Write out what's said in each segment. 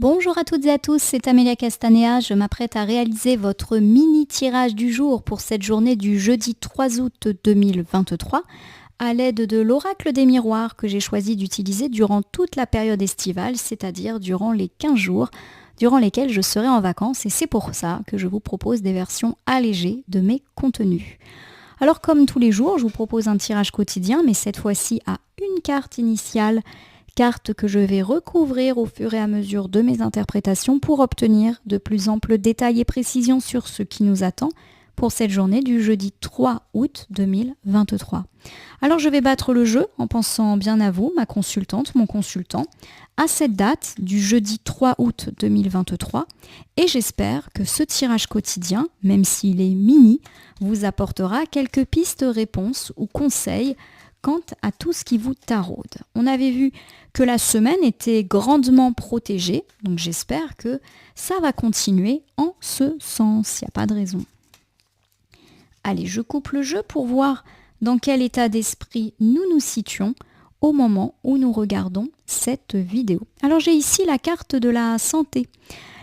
Bonjour à toutes et à tous, c'est Amélia Castanea. Je m'apprête à réaliser votre mini-tirage du jour pour cette journée du jeudi 3 août 2023 à l'aide de l'oracle des miroirs que j'ai choisi d'utiliser durant toute la période estivale, c'est-à-dire durant les 15 jours durant lesquels je serai en vacances et c'est pour ça que je vous propose des versions allégées de mes contenus. Alors comme tous les jours, je vous propose un tirage quotidien mais cette fois-ci à une carte initiale, carte que je vais recouvrir au fur et à mesure de mes interprétations pour obtenir de plus amples détails et précisions sur ce qui nous attend pour cette journée du jeudi 3 août 2023. Alors je vais battre le jeu en pensant bien à vous, ma consultante, mon consultant, à cette date du jeudi 3 août 2023 et j'espère que ce tirage quotidien, même s'il est mini, vous apportera quelques pistes réponses ou conseils quant à tout ce qui vous taraude. On avait vu que la semaine était grandement protégée, donc j'espère que ça va continuer en ce sens, il n'y a pas de raison. Allez, je coupe le jeu pour voir dans quel état d'esprit nous nous situons au moment où nous regardons cette vidéo. Alors j'ai ici la carte de la santé.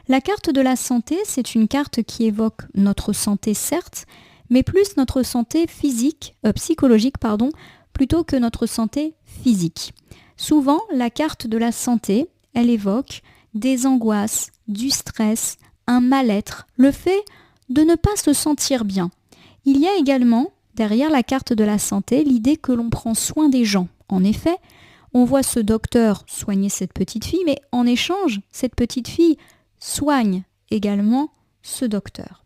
La carte de la santé, c'est une carte qui évoque notre santé certes, mais plus notre santé psychologique, plutôt que notre santé physique. Souvent, la carte de la santé, elle évoque des angoisses, du stress, un mal-être, le fait de ne pas se sentir bien. Il y a également, derrière la carte de la santé, l'idée que l'on prend soin des gens. En effet, on voit ce docteur soigner cette petite fille, mais en échange, cette petite fille soigne également ce docteur.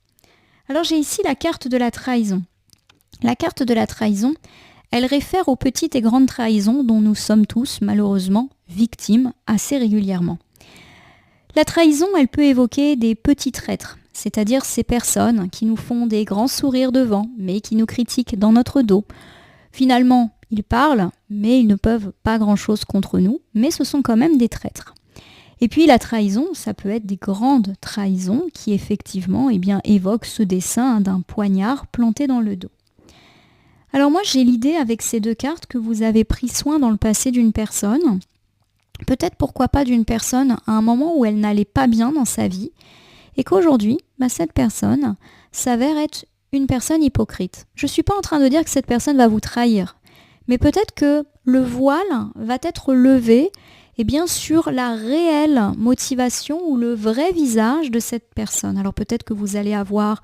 Alors j'ai ici la carte de la trahison. La carte de la trahison, elle réfère aux petites et grandes trahisons dont nous sommes tous, malheureusement, victimes assez régulièrement. La trahison, elle peut évoquer des petits traîtres, c'est-à-dire ces personnes qui nous font des grands sourires devant, mais qui nous critiquent dans notre dos. Finalement, ils parlent, mais ils ne peuvent pas grand-chose contre nous, mais ce sont quand même des traîtres. Et puis la trahison, ça peut être des grandes trahisons qui effectivement évoquent ce dessin d'un poignard planté dans le dos. Alors moi j'ai l'idée avec ces deux cartes que vous avez pris soin dans le passé d'une personne, peut-être pourquoi pas d'une personne à un moment où elle n'allait pas bien dans sa vie, et qu'aujourd'hui, cette personne s'avère être une personne hypocrite. Je ne suis pas en train de dire que cette personne va vous trahir, mais peut-être que le voile va être levé sur la réelle motivation ou le vrai visage de cette personne. Alors peut-être que vous allez avoir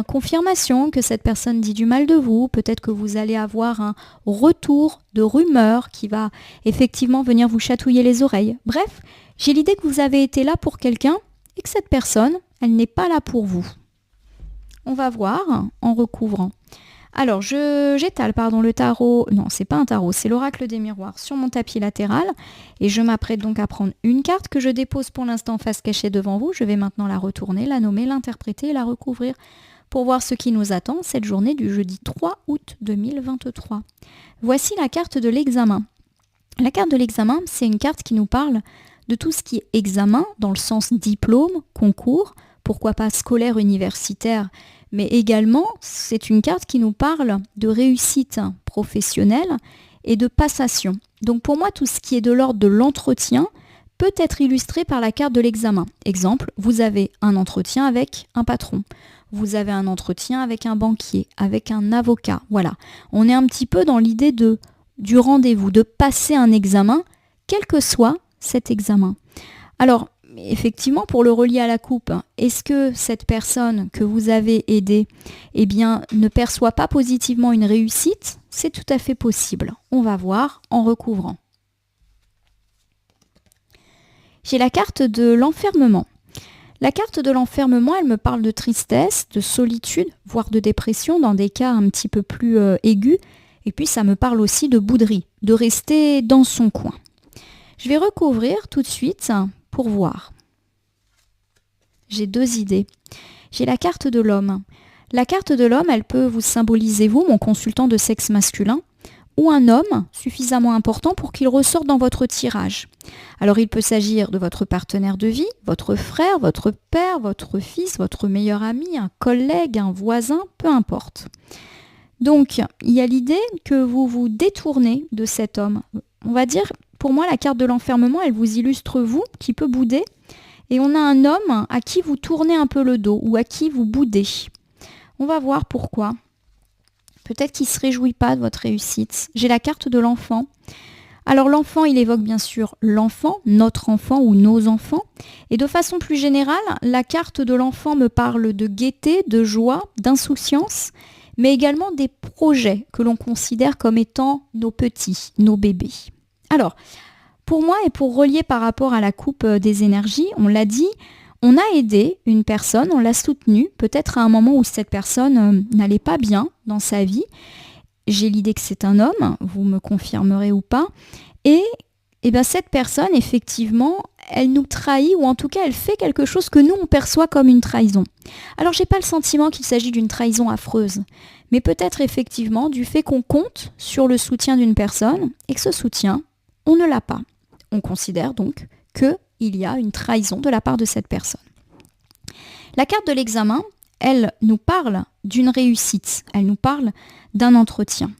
confirmation que cette personne dit du mal de vous, peut-être que vous allez avoir un retour de rumeur qui va effectivement venir vous chatouiller les oreilles. Bref, j'ai l'idée que vous avez été là pour quelqu'un et que cette personne, elle n'est pas là pour vous. On va voir en recouvrant. Alors, j'étale le tarot, non, c'est pas un tarot, c'est l'oracle des miroirs sur mon tapis latéral et je m'apprête donc à prendre une carte que je dépose pour l'instant face cachée devant vous. Je vais maintenant la retourner, la nommer, l'interpréter et la recouvrir pour voir ce qui nous attend cette journée du jeudi 3 août 2023. Voici la carte de l'examen. La carte de l'examen, c'est une carte qui nous parle de tout ce qui est examen dans le sens diplôme, concours, pourquoi pas scolaire, universitaire, mais également c'est une carte qui nous parle de réussite professionnelle et de passation. Donc pour moi, tout ce qui est de l'ordre de l'entretien peut être illustré par la carte de l'examen. Exemple, vous avez un entretien avec un patron, vous avez un entretien avec un banquier, avec un avocat. Voilà, on est un petit peu dans l'idée du rendez-vous, de passer un examen, quel que soit cet examen. Alors, effectivement, pour le relier à la coupe, est-ce que cette personne que vous avez aidée ne perçoit pas positivement une réussite ? C'est tout à fait possible. On va voir en recouvrant. J'ai la carte de l'enfermement. La carte de l'enfermement, elle me parle de tristesse, de solitude, voire de dépression dans des cas un petit peu plus aigus. Et puis ça me parle aussi de bouderie, de rester dans son coin. Je vais recouvrir tout de suite pour voir. J'ai deux idées. J'ai la carte de l'homme. La carte de l'homme, elle peut vous symboliser, vous, mon consultant de sexe masculin, ou un homme suffisamment important pour qu'il ressorte dans votre tirage. Alors il peut s'agir de votre partenaire de vie, votre frère, votre père, votre fils, votre meilleur ami, un collègue, un voisin, peu importe. Donc il y a l'idée que vous vous détournez de cet homme. On va dire, pour moi, la carte de l'enfermement, elle vous illustre vous qui peut bouder Et on a un homme à qui vous tournez un peu le dos ou à qui vous boudez. On va voir pourquoi. Peut-être qu'il ne se réjouit pas de votre réussite. J'ai la carte de l'enfant. Alors l'enfant, il évoque bien sûr l'enfant, notre enfant ou nos enfants. Et de façon plus générale, la carte de l'enfant me parle de gaieté, de joie, d'insouciance, mais également des projets que l'on considère comme étant nos petits, nos bébés. Alors, pour moi et pour relier par rapport à la coupe des énergies, on l'a dit, on a aidé une personne, on l'a soutenue, peut-être à un moment où cette personne n'allait pas bien dans sa vie. J'ai l'idée que c'est un homme, vous me confirmerez ou pas. Et cette personne, effectivement, elle nous trahit, ou en tout cas, elle fait quelque chose que nous, on perçoit comme une trahison. Alors, j'ai pas le sentiment qu'il s'agit d'une trahison affreuse, mais peut-être effectivement du fait qu'on compte sur le soutien d'une personne et que ce soutien, on ne l'a pas. On considère donc qu'il y a une trahison de la part de cette personne. La carte de l'examen, elle nous parle d'une réussite, elle nous parle d'un entretien.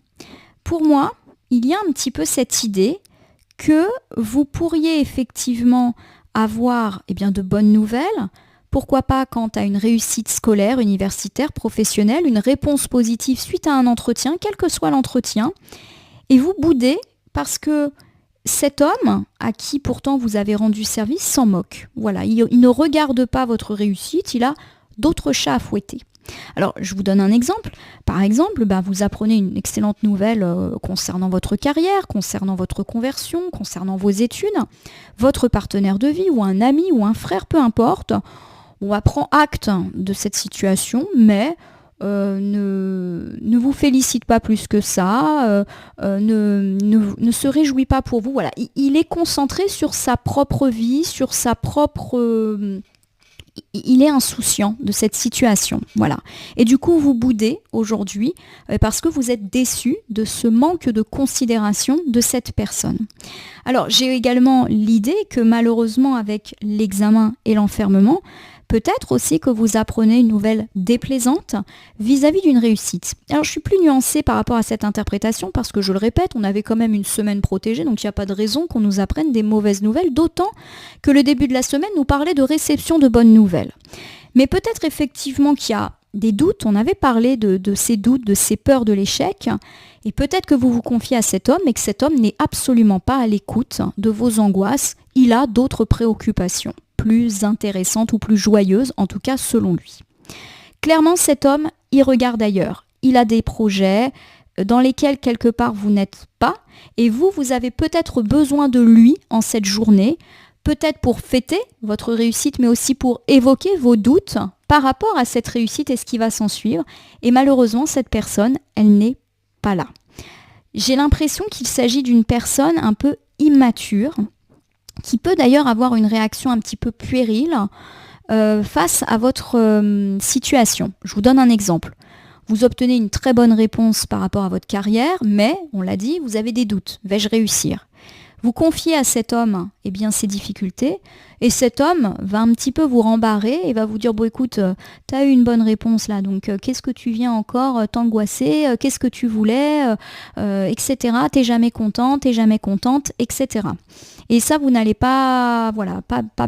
Pour moi, il y a un petit peu cette idée que vous pourriez effectivement avoir de bonnes nouvelles, pourquoi pas quant à une réussite scolaire, universitaire, professionnelle, une réponse positive suite à un entretien, quel que soit l'entretien, et vous boudez parce que cet homme, à qui pourtant vous avez rendu service, s'en moque. Voilà, il ne regarde pas votre réussite, il a d'autres chats à fouetter. Alors, je vous donne un exemple. Par exemple, vous apprenez une excellente nouvelle concernant votre carrière, concernant votre conversion, concernant vos études, votre partenaire de vie ou un ami ou un frère, peu importe. On prend acte de cette situation, mais ne vous félicite pas plus que ça, ne se réjouit pas pour vous. Voilà, il est concentré sur sa propre vie, sur sa propre... il est insouciant de cette situation, voilà. Et du coup, vous boudez aujourd'hui parce que vous êtes déçu de ce manque de considération de cette personne. Alors, j'ai également l'idée que malheureusement, avec l'examen et l'enfermement, peut-être aussi que vous apprenez une nouvelle déplaisante vis-à-vis d'une réussite. Alors, je suis plus nuancée par rapport à cette interprétation parce que, je le répète, on avait quand même une semaine protégée, donc il n'y a pas de raison qu'on nous apprenne des mauvaises nouvelles, d'autant que le début de la semaine nous parlait de réception de bonnes nouvelles. Mais peut-être effectivement qu'il y a des doutes, on avait parlé de ces doutes, de ces peurs de l'échec, et peut-être que vous vous confiez à cet homme et que cet homme n'est absolument pas à l'écoute de vos angoisses, il a d'autres préoccupations plus intéressantes ou plus joyeuses, en tout cas selon lui. Clairement, cet homme, il regarde ailleurs. Il a des projets dans lesquels quelque part vous n'êtes pas, et vous avez peut-être besoin de lui en cette journée, peut-être pour fêter votre réussite, mais aussi pour évoquer vos doutes par rapport à cette réussite et ce qui va s'en suivre. Et malheureusement, cette personne, elle n'est pas là. J'ai l'impression qu'il s'agit d'une personne un peu immature, qui peut d'ailleurs avoir une réaction un petit peu puérile face à votre situation. Je vous donne un exemple. Vous obtenez une très bonne réponse par rapport à votre carrière, mais, on l'a dit, vous avez des doutes. Vais-je réussir ? Vous confiez à cet homme ces difficultés, et cet homme va un petit peu vous rembarrer et va vous dire, bon écoute, tu as eu une bonne réponse là, donc qu'est-ce que tu viens encore t'angoisser, qu'est-ce que tu voulais, etc. T'es jamais contente, etc. Et ça, vous n'allez pas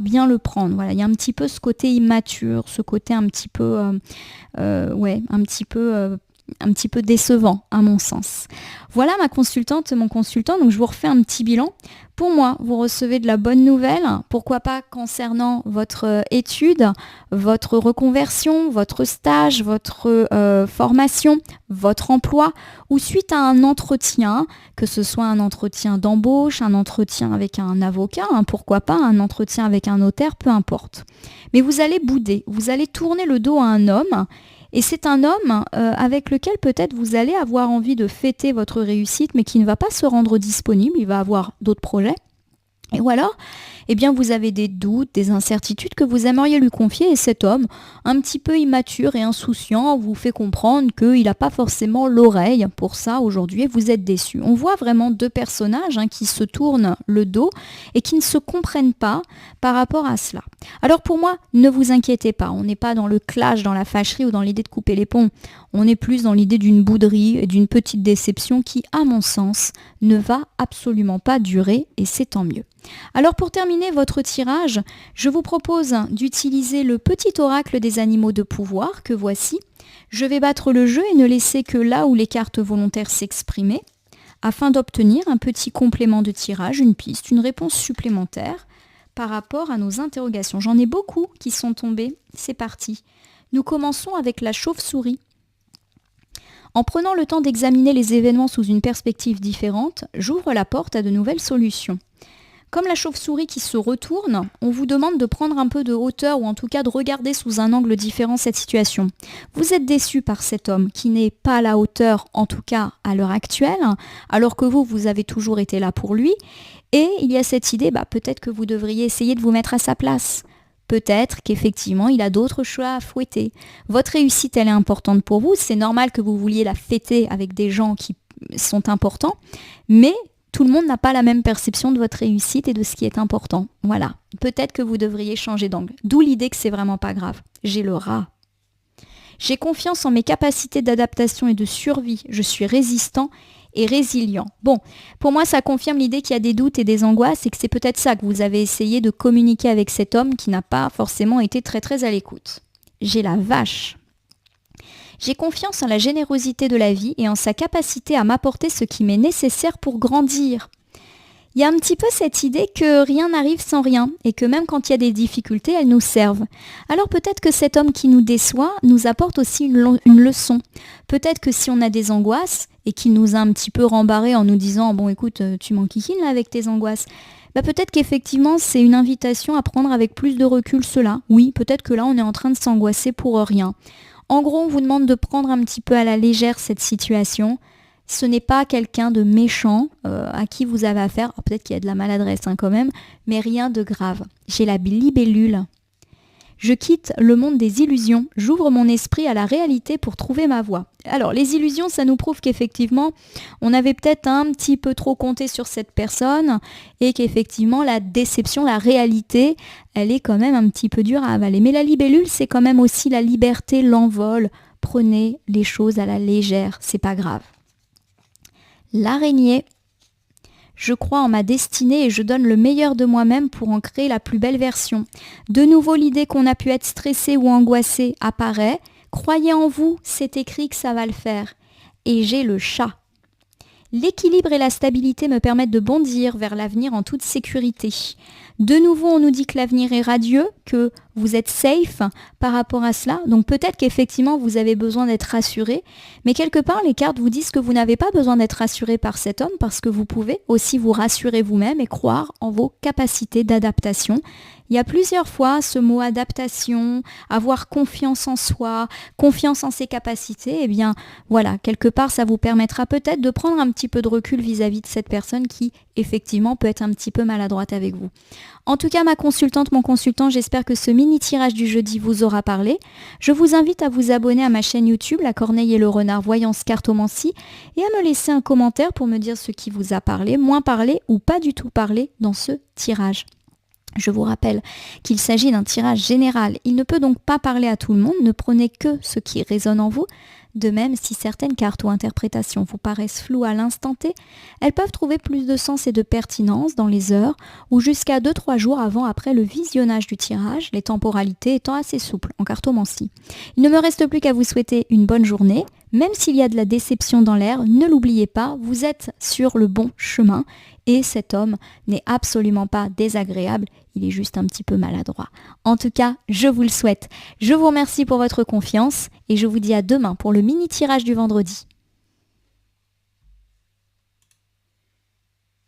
bien le prendre. Voilà, il y a un petit peu ce côté immature, ce côté un petit peu décevant à mon sens. Voilà ma consultante, mon consultant, donc je vous refais un petit bilan. Pour moi, vous recevez de la bonne nouvelle, pourquoi pas concernant votre étude, votre reconversion, votre stage, votre formation, votre emploi, ou suite à un entretien, que ce soit un entretien d'embauche, un entretien avec un avocat, pourquoi pas un entretien avec un notaire, peu importe. Mais vous allez bouder, vous allez tourner le dos à un homme. Et c'est un homme avec lequel peut-être vous allez avoir envie de fêter votre réussite, mais qui ne va pas se rendre disponible, il va avoir d'autres projets. Et ou alors, vous avez des doutes, des incertitudes que vous aimeriez lui confier, et cet homme, un petit peu immature et insouciant, vous fait comprendre qu'il n'a pas forcément l'oreille pour ça aujourd'hui, et vous êtes déçu. On voit vraiment deux personnages qui se tournent le dos et qui ne se comprennent pas par rapport à cela. Alors pour moi, ne vous inquiétez pas, on n'est pas dans le clash, dans la fâcherie ou dans l'idée de couper les ponts. On est plus dans l'idée d'une bouderie et d'une petite déception qui, à mon sens, ne va absolument pas durer, et c'est tant mieux. Alors pour terminer votre tirage, je vous propose d'utiliser le petit oracle des animaux de pouvoir que voici. Je vais battre le jeu et ne laisser que là où les cartes volontaires s'exprimer, afin d'obtenir un petit complément de tirage, une piste, une réponse supplémentaire par rapport à nos interrogations. J'en ai beaucoup qui sont tombés, c'est parti. Nous commençons avec la chauve-souris. En prenant le temps d'examiner les événements sous une perspective différente, j'ouvre la porte à de nouvelles solutions. Comme la chauve-souris qui se retourne, on vous demande de prendre un peu de hauteur ou en tout cas de regarder sous un angle différent cette situation. Vous êtes déçu par cet homme qui n'est pas à la hauteur, en tout cas à l'heure actuelle, alors que vous avez toujours été là pour lui. Et il y a cette idée, peut-être que vous devriez essayer de vous mettre à sa place. Peut-être qu'effectivement, il a d'autres choix à fouetter. Votre réussite, elle est importante pour vous. C'est normal que vous vouliez la fêter avec des gens qui sont importants. Mais tout le monde n'a pas la même perception de votre réussite et de ce qui est important. Voilà. Peut-être que vous devriez changer d'angle. D'où l'idée que c'est vraiment pas grave. J'ai le rat. J'ai confiance en mes capacités d'adaptation et de survie. Je suis résistant et résilient. Bon, pour moi, ça confirme l'idée qu'il y a des doutes et des angoisses et que c'est peut-être ça que vous avez essayé de communiquer avec cet homme qui n'a pas forcément été très très à l'écoute. J'ai la vache. J'ai confiance en la générosité de la vie et en sa capacité à m'apporter ce qui m'est nécessaire pour grandir. Il y a un petit peu cette idée que rien n'arrive sans rien et que même quand il y a des difficultés, elles nous servent. Alors peut-être que cet homme qui nous déçoit nous apporte aussi une leçon. Peut-être que si on a des angoisses et qu'il nous a un petit peu rembarré en nous disant « Bon écoute, tu m'enquiquines là avec tes angoisses », peut-être qu'effectivement c'est une invitation à prendre avec plus de recul cela. Oui, peut-être que là on est en train de s'angoisser pour rien. En gros, on vous demande de prendre un petit peu à la légère cette situation. Ce n'est pas quelqu'un de méchant à qui vous avez affaire. Alors, peut-être qu'il y a de la maladresse quand même, mais rien de grave. J'ai la libellule. Je quitte le monde des illusions. J'ouvre mon esprit à la réalité pour trouver ma voie. Alors, les illusions, ça nous prouve qu'effectivement, on avait peut-être un petit peu trop compté sur cette personne et qu'effectivement, la déception, la réalité, elle est quand même un petit peu dure à avaler. Mais la libellule, c'est quand même aussi la liberté, l'envol. Prenez les choses à la légère, c'est pas grave. L'araignée. Je crois en ma destinée et je donne le meilleur de moi-même pour en créer la plus belle version. De nouveau, l'idée qu'on a pu être stressé ou angoissé apparaît. Croyez en vous, c'est écrit que ça va le faire. Et j'ai le chat. L'équilibre et la stabilité me permettent de bondir vers l'avenir en toute sécurité. De nouveau, on nous dit que l'avenir est radieux, que vous êtes safe par rapport à cela. Donc peut-être qu'effectivement, vous avez besoin d'être rassuré. Mais quelque part, les cartes vous disent que vous n'avez pas besoin d'être rassuré par cet homme parce que vous pouvez aussi vous rassurer vous-même et croire en vos capacités d'adaptation. Il y a plusieurs fois ce mot adaptation, avoir confiance en soi, confiance en ses capacités. Eh bien, voilà, quelque part, ça vous permettra peut-être de prendre un petit peu de recul vis-à-vis de cette personne qui, effectivement, peut être un petit peu maladroite avec vous. En tout cas, ma consultante, mon consultant, j'espère que ce mini-tirage du jeudi vous aura parlé. Je vous invite à vous abonner à ma chaîne YouTube, La Corneille et le Renard Voyance Cartomancie, et à me laisser un commentaire pour me dire ce qui vous a parlé, moins parlé ou pas du tout parlé dans ce tirage. Je vous rappelle qu'il s'agit d'un tirage général. Il ne peut donc pas parler à tout le monde, ne prenez que ce qui résonne en vous. De même, si certaines cartes ou interprétations vous paraissent floues à l'instant T, elles peuvent trouver plus de sens et de pertinence dans les heures ou jusqu'à 2-3 jours après le visionnage du tirage, les temporalités étant assez souples en cartomancie. Il ne me reste plus qu'à vous souhaiter une bonne journée. Même s'il y a de la déception dans l'air, ne l'oubliez pas, vous êtes sur le bon chemin et cet homme n'est absolument pas désagréable, il est juste un petit peu maladroit. En tout cas, je vous le souhaite. Je vous remercie pour votre confiance et je vous dis à demain pour le mini-tirage du vendredi.